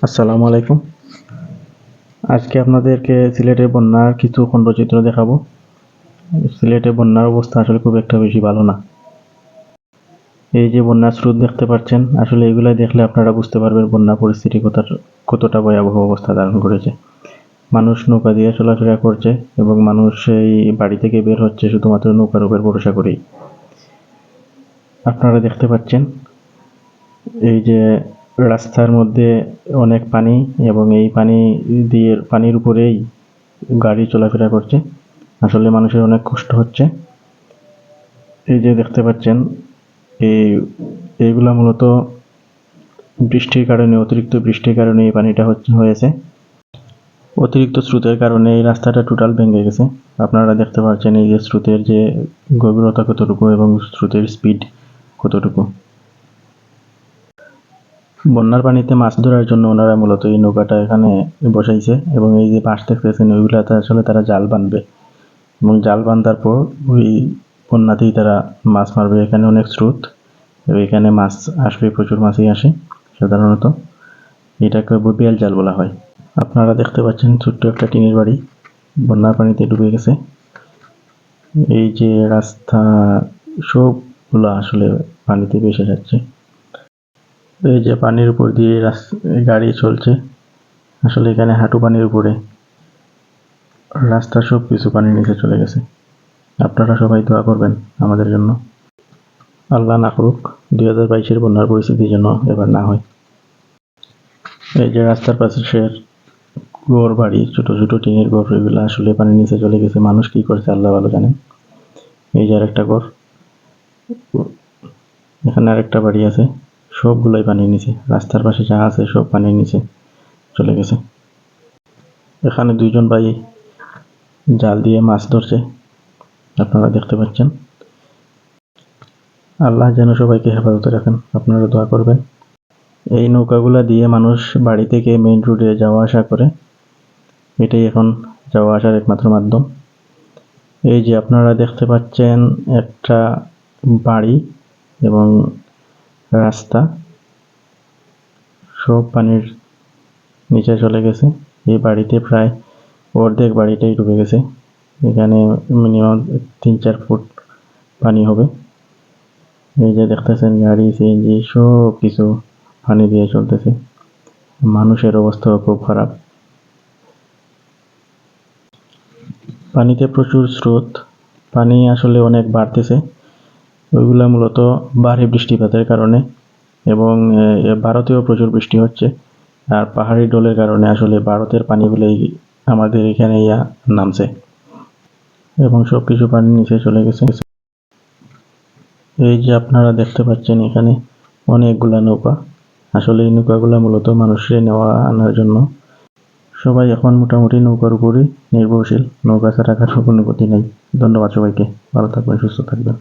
আসসালামু আলাইকুম। আজকে আপনাদেরকে সিলেটের বন্যার কিছু খণ্ডচিত্র দেখাবো। সিলেটে বন্যার অবস্থা আসলে খুব একটা বেশি ভালো না। এই যে বন্যার স্রোত দেখতে পাচ্ছেন, আসলে এগুলাই দেখলে আপনারা বুঝতে পারবেন বন্যা পরিস্থিতি কতটা ভয়াবহ অবস্থা ধারণ করেছে। মানুষ নৌকা দিয়ে চলাফেরা করছে এবং মানুষ এই বাড়ি থেকে বের হচ্ছে শুধুমাত্র নৌকার উপর ভরসা করেই। আপনারা দেখতে পাচ্ছেন এই যে রাস্তার মধ্যে অনেক পানি এবং এই পানির উপরেই গাড়ি চলাফেরা করছে। আসলে মানুষের অনেক কষ্ট হচ্ছে। এই যে দেখতে পাচ্ছেন এই এইগুলা মূলত অতিরিক্ত বৃষ্টির কারণে এই পানিটা হয়েছে। অতিরিক্ত স্রোতের কারণে এই রাস্তাটা টোটাল ভেঙে গেছে। আপনারা দেখতে পাচ্ছেন এই যে স্রোতের যে গভীরতা কতটুকু এবং স্রোতের স্পিড কতটুকু। বন্যার পানিতে মাছ ধরার জন্য ওনারা মূলত এই নৌকাটা এখানে বসাইছে এবং এই যে বাঁশ দেখতেছেন ওইগুলাতে আসলে তারা জাল বাঁধবে এবং জাল বাঁধার পর ওই বন্যাতেই তারা মাছ মারবে। এখানে অনেক স্রোত, এখানে মাছ আসবে, প্রচুর মাছই আসে সাধারণত। এটাকে বেল জাল বলা হয়। আপনারা দেখতে পাচ্ছেন ছোট্ট একটা টিনের বাড়ি বন্যার পানিতে ডুবে গেছে। এই যে রাস্তা সবগুলো আসলে পানিতে ভেসে যাচ্ছে। এই যে পানির উপর দিয়ে গাড়ি চলছে, আসলে এখানে হাঁটু পানির উপরে রাস্তা সব কিছু পানির নিচে চলে গেছে। আপনারা সবাই দোয়া করবেন আমাদের জন্য। আল্লাহ না করুক 2022-এর বন্যার পরিস্থিতি যেন এবার না হয়। এই যে রাস্তার পাশের ঘর বাড়ি, ছোট ছোট টিনের ঘর, এগুলো আসলে পানির নিচে চলে গেছে। মানুষ কি করছে আল্লাহ ভালো জানেন। এই যে আরেকটা ঘর, এখানে আরেকটা বাড়ি আছে, সবগুলোই পানির নিচে। রাস্তার পাশে যা আছে সব পানির নিচে চলে গেছে। এখানে দুইজন ভাই জাল দিয়ে মাছ ধরছে, আপনারা দেখতে পাচ্ছেন। আল্লাহ যেন সবাইকে হেফাজতে রাখেন, আপনারা দোয়া করবেন। এই নৌকাগুলা দিয়ে মানুষ বাড়ি থেকে মেইন রোডে যাওয়া আসা করে, এটাই এখন যাওয়া আসার একমাত্র মাধ্যম। এই যে আপনারা দেখতে পাচ্ছেন একটা বাড়ি এবং রাস্তা সব পানির নিচে চলে গেছে। এই বাড়িতে প্রায় অর্ধেক বাড়িটাই ডুবে গেছে। এখানে মিনিমাম 3-4 ফুট পানি হবে। এই যে দেখতেছেন গাড়ি, সিএনজি সব কিছু পানি দিয়ে চলতেছে। মানুষের অবস্থাও খুব খারাপ। পানিতে প্রচুর স্রোত, পানি আসলে অনেক বাড়তেছে। ওইগুলা মূলত ভারী বৃষ্টিপাতের কারণে এবং ভারতেও প্রচুর বৃষ্টি হচ্ছে। আর পাহাড়ি ঢলের কারণে আসলে ভারতের পানিগুলোই আমাদের এখানে নামছে এবং সব কিছু পানির নিচে চলে গেছে। এই যে আপনারা দেখতে পাচ্ছেন এখানে অনেকগুলা নৌকা। আসলে এই নৌকাগুলা মূলত মানুষের নেওয়া আনার জন্য। সবাই এখন মোটামুটি নৌকার উপরই নির্ভরশীল, নৌকা ছাড়া কারো কোনো গতি নেই। ধন্যবাদ সবাইকে, ভালো থাকবেন, সুস্থ থাকবেন।